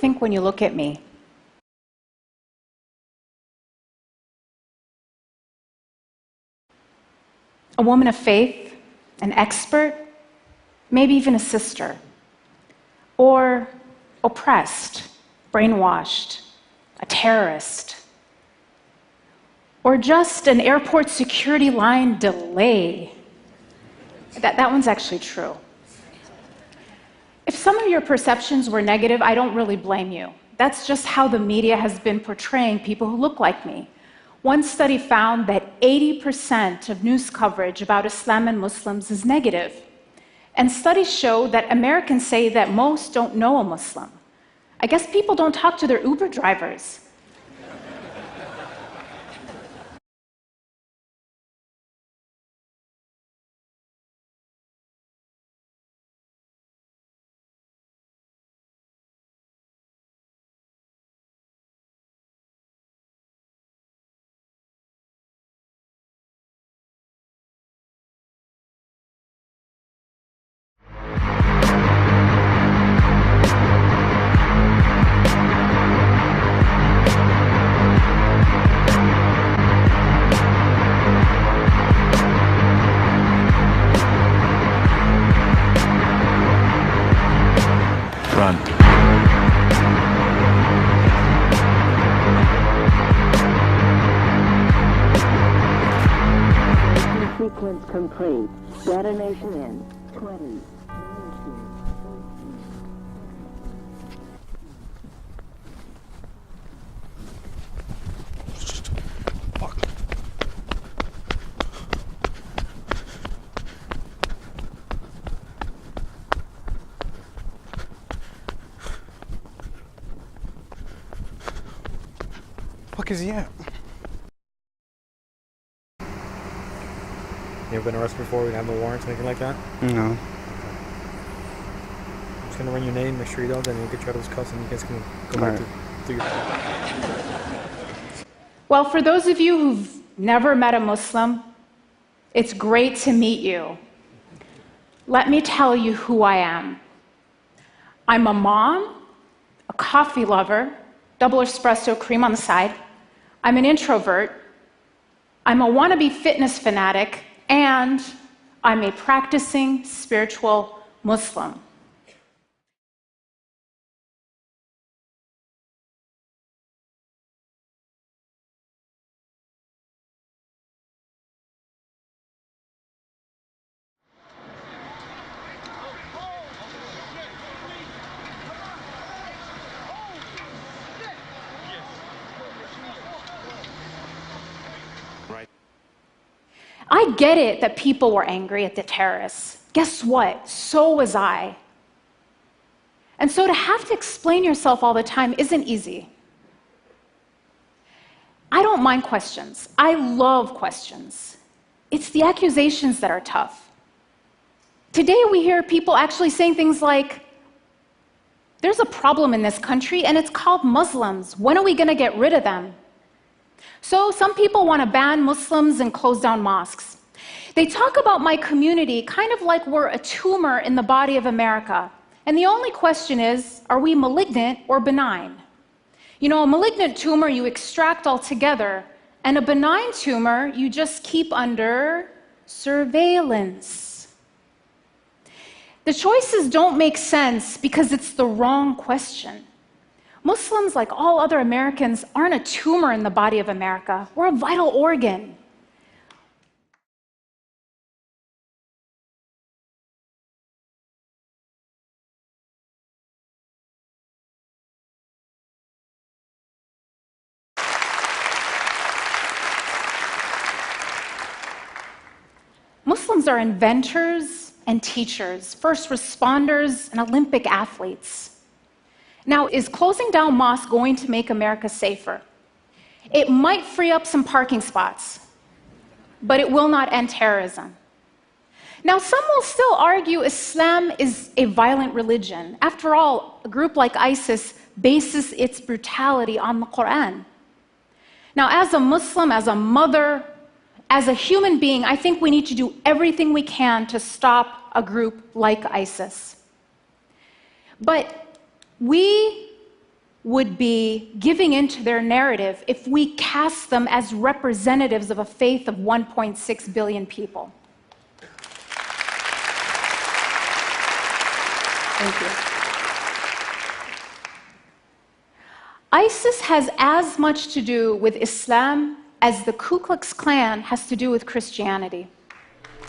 think when you look at me? A woman of faith, an expert, maybe even a sister, or oppressed, brainwashed, a terrorist, or just an airport security line delay. That one's actually true. If some of your perceptions were negative, I don't really blame you. That's just how the media has been portraying people who look like me. One study found that 80% of news coverage about Islam and Muslims is negative. And studies show that Americans say that most don't know a Muslim. I guess people don't talk to their Uber drivers. Run. Sequence complete. Detonation in 20. Fuck. Fuck is he at? You ever been arrested before? We didn't have no warrants, anything like that? No. I'm just gonna run your name, make sure you don't, then we'll get you out of this cuffs and you guys can go back to your... Well, for those of you who've never met a Muslim, it's great to meet you. Let me tell you who I am. I'm a mom, a coffee lover, double espresso, cream on the side. I'm an introvert. I'm a wannabe fitness fanatic, and I'm a practicing spiritual Muslim. I get it that people were angry at the terrorists. Guess what? So was I. And so to have to explain yourself all the time isn't easy. I don't mind questions. I love questions. It's the accusations that are tough. Today we hear people actually saying things like, there's a problem in this country and it's called Muslims. When are we going to get rid of them? So some people want to ban Muslims and close down mosques. They talk about my community kind of like we're a tumor in the body of America. And the only question is, are we malignant or benign? You know, a malignant tumor you extract altogether, and a benign tumor you just keep under surveillance. The choices don't make sense because it's the wrong question. Muslims, like all other Americans, aren't a tumor in the body of America. We're a vital organ. Muslims are inventors and teachers, first responders and Olympic athletes. Now, is closing down mosques going to make America safer? It might free up some parking spots, but it will not end terrorism. Now, some will still argue Islam is a violent religion. After all, a group like ISIS bases its brutality on the Quran. Now, as a Muslim, as a mother, as a human being, I think we need to do everything we can to stop a group like ISIS. But we would be giving into their narrative if we cast them as representatives of a faith of 1.6 billion people. Thank you. ISIS has as much to do with Islam as the Ku Klux Klan has to do with Christianity.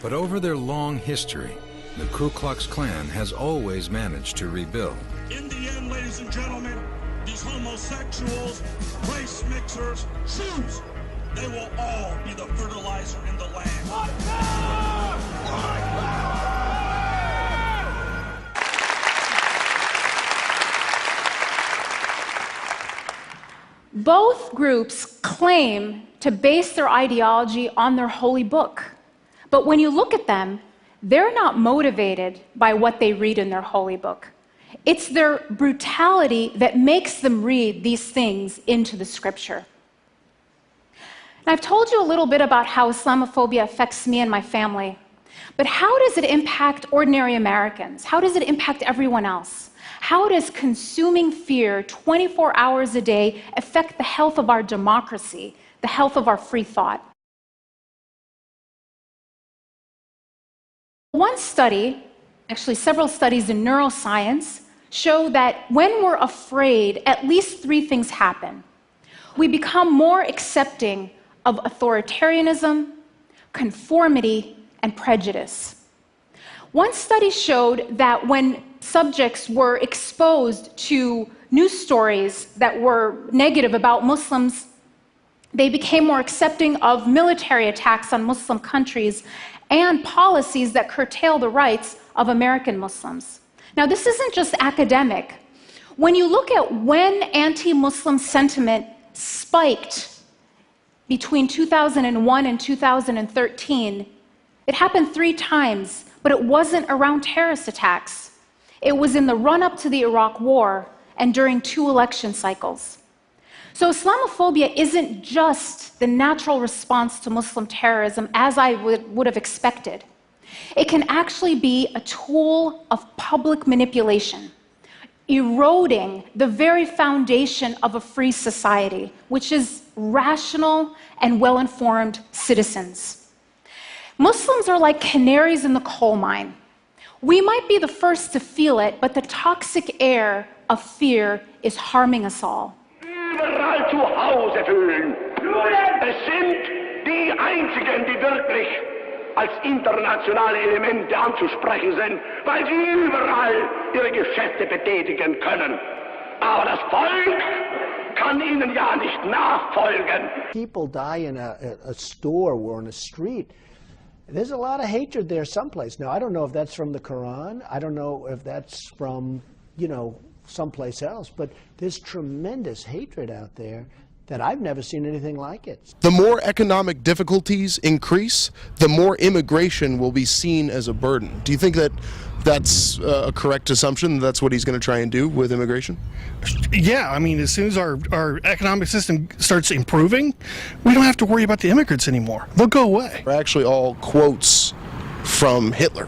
But over their long history, the Ku Klux Klan has always managed to rebuild. In the end, ladies and gentlemen, these homosexuals, race mixers, Jews, they will all be the fertilizer in the land. Both groups claim to base their ideology on their holy book. But when you look at them, they're not motivated by what they read in their holy book. It's their brutality that makes them read these things into the scripture. And I've told you a little bit about how Islamophobia affects me and my family. But how does it impact ordinary Americans? How does it impact everyone else? How does consuming fear 24 hours a day affect the health of our democracy, the health of our free thought? One study, actually several studies in neuroscience, show that when we're afraid, at least three things happen. We become more accepting of authoritarianism, conformity, and prejudice. One study showed that when subjects were exposed to news stories that were negative about Muslims, they became more accepting of military attacks on Muslim countries and policies that curtail the rights of American Muslims. Now, this isn't just academic. When you look at when anti-Muslim sentiment spiked between 2001 and 2013, it happened 3 times, but it wasn't around terrorist attacks. It was in the run-up to the Iraq War and during 2 election cycles. So Islamophobia isn't just the natural response to Muslim terrorism as I would have expected. It can actually be a tool of public manipulation, eroding the very foundation of a free society, which is rational and well-informed citizens. Muslims are like canaries in the coal mine. We might be the first to feel it, but the toxic air of fear is harming us all. Überall zu Hause fühlen. Es sind die einzigen, die wirklich als internationale Elemente anzusprechen sind, weil sie überall ihre Geschäfte betätigen können. Aber das Volk kann ihnen ja nicht nachfolgen. People die in a store or on a street. There's a lot of hatred there someplace. Now, I don't know if that's from the Quran. I don't know if that's from, someplace else. But there's tremendous hatred out there that I've never seen anything like it. The more economic difficulties increase, the more immigration will be seen as a burden. Do you think that that's a correct assumption? That's what he's going to try and do with immigration? Yeah, I mean, as soon as our economic system starts improving, we don't have to worry about the immigrants anymore. They'll go away. They're actually all quotes from Hitler,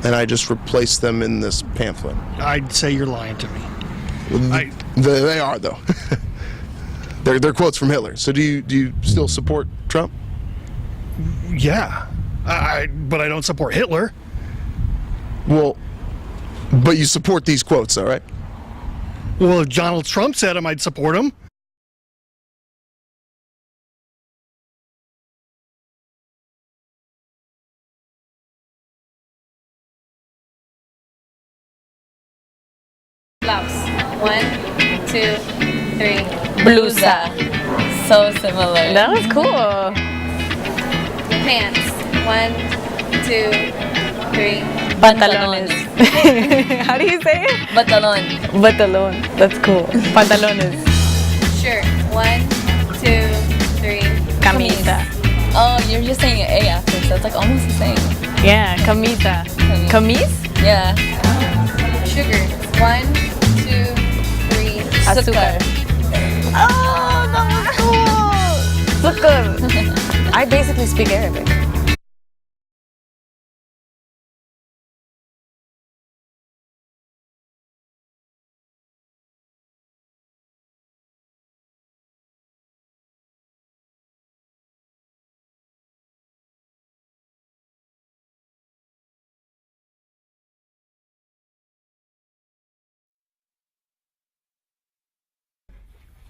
and I just replaced them in this pamphlet. I'd say you're lying to me. They are, though. They're quotes from Hitler. So do you still support Trump? Yeah, but I don't support Hitler. Well, but you support these quotes, all right? Well, if Donald Trump said them, I'd support him. Blouse. 1, 2, 3. Blusa. So similar. That was cool. Pants. 1, 2, 3. Pantalones. How do you say it? Pantalon. Pantalon. That's cool. Pantalones. Shirt. 1, 2, 3. Camisa. Oh, you're just saying an A after, so it's like almost the same. Yeah, camisa. Camis? Yeah. Sugar. 1, 2, 3. Azúcar. Oh, that was cool. Azúcar. I basically speak Arabic.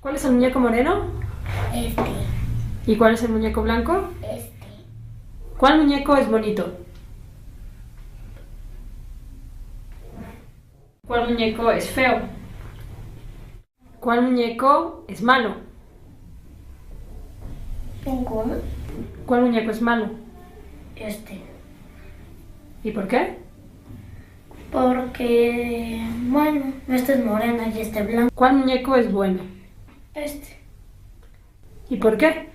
¿Cuál es el muñeco moreno? Este. ¿Y cuál es el muñeco blanco? Este. ¿Cuál muñeco es bonito? ¿Cuál muñeco es feo? ¿Cuál muñeco es malo? Ninguno. ¿Cuál muñeco es malo? Este. ¿Y por qué? Porque, bueno, este es moreno y este blanco. ¿Cuál muñeco es bueno? Este. ¿Y por qué?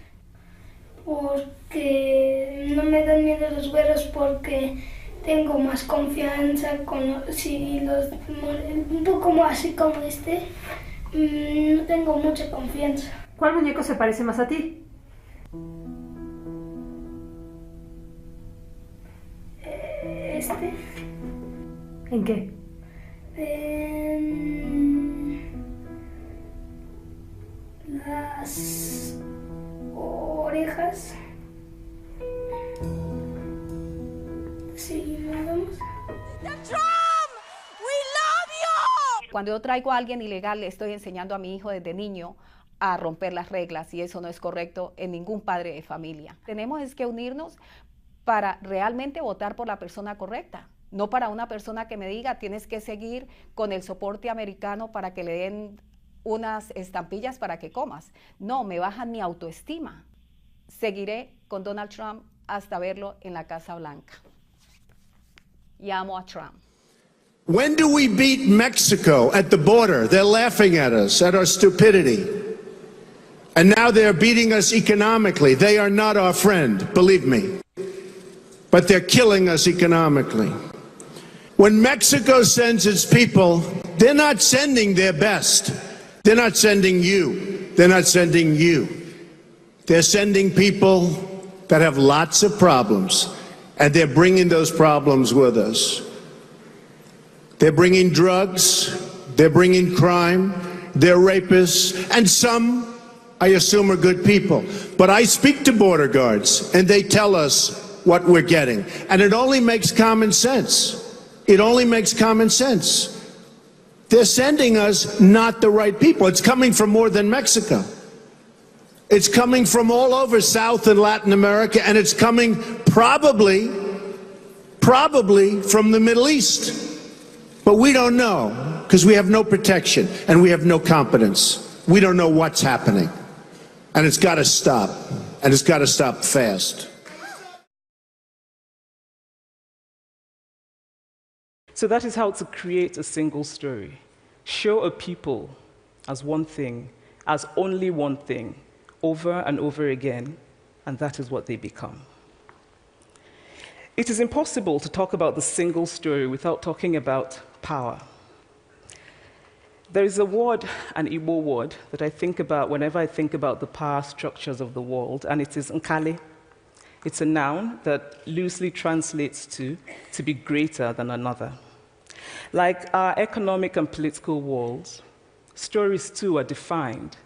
Porque no me dan miedo los güeros porque tengo más confianza con los, un poco más así como este. No tengo mucha confianza. ¿Cuál muñeco se parece más a ti? Este. ¿En qué? Las orejas. Sí, vamos. Cuando yo traigo a alguien ilegal, le estoy enseñando a mi hijo desde niño a romper las reglas y eso no es correcto en ningún padre de familia. Tenemos es que unirnos para realmente votar por la persona correcta, no para una persona que me diga tienes que seguir con el soporte americano para que le den unas estampillas para que comas. No, me bajan mi autoestima. Seguiré con Donald Trump hasta verlo en la Casa Blanca. Y amo a Trump. When do we beat Mexico at the border? They're laughing at us, at our stupidity. And now they're beating us economically. They are not our friend, believe me. But they're killing us economically. When Mexico sends its people, they're not sending their best. They're not sending you. They're not sending you. They're sending people that have lots of problems, and they're bringing those problems with us. They're bringing drugs, they're bringing crime, they're rapists, and some, I assume, are good people. But I speak to border guards, and they tell us what we're getting. And it only makes common sense. It only makes common sense. They're sending us not the right people. It's coming from more than Mexico. It's coming from all over South and Latin America, and it's coming probably from the Middle East. But we don't know, because we have no protection and we have no competence. We don't know what's happening. And it's got to stop. And it's got to stop fast. So that is how to create a single story. Show a people as one thing, as only one thing, over and over again, and that is what they become. It is impossible to talk about the single story without talking about power. There is a word, an Igbo word, that I think about whenever I think about the power structures of the world, and it is nkali. It's a noun that loosely translates to be greater than another. Like our economic and political worlds, stories too are defined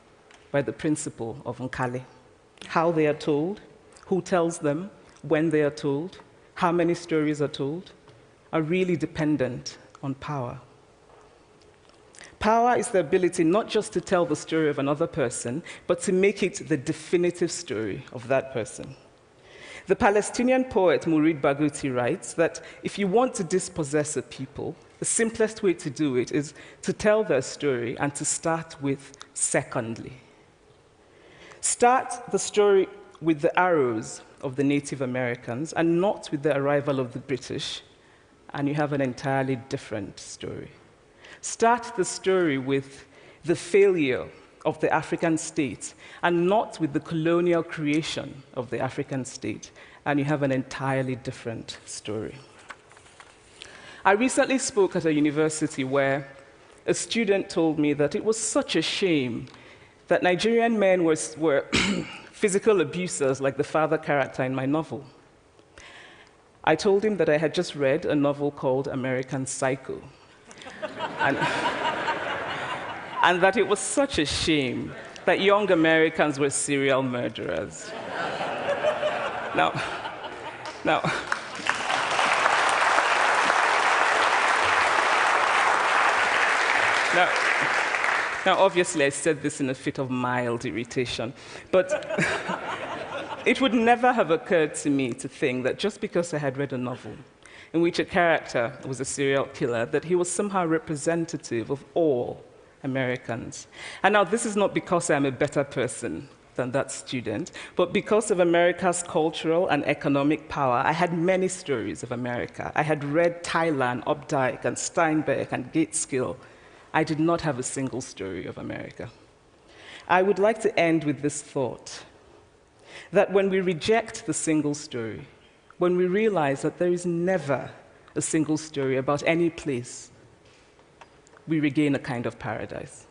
by the principle of nkali. How they are told, who tells them, when they are told, how many stories are told, are really dependent on power. Power is the ability not just to tell the story of another person, but to make it the definitive story of that person. The Palestinian poet Mourid Barghouti writes that if you want to dispossess a people, the simplest way to do it is to tell their story and to start with secondly. Start the story with the arrows of the Native Americans and not with the arrival of the British, and you have an entirely different story. Start the story with the failure of the African state and not with the colonial creation of the African state, and you have an entirely different story. I recently spoke at a university where a student told me that it was such a shame that Nigerian men were physical abusers like the father character in my novel. I told him that I had just read a novel called American Psycho, and that it was such a shame that young Americans were serial murderers. Now, Now, obviously, I said this in a fit of mild irritation, but it would never have occurred to me to think that just because I had read a novel in which a character was a serial killer, that he was somehow representative of all Americans. And now, this is not because I'm a better person than that student, but because of America's cultural and economic power, I had many stories of America. I had read Tyler, Updike, and Steinbeck, and Gateskill. I did not have a single story of America. I would like to end with this thought, that when we reject the single story, when we realize that there is never a single story about any place, we regain a kind of paradise.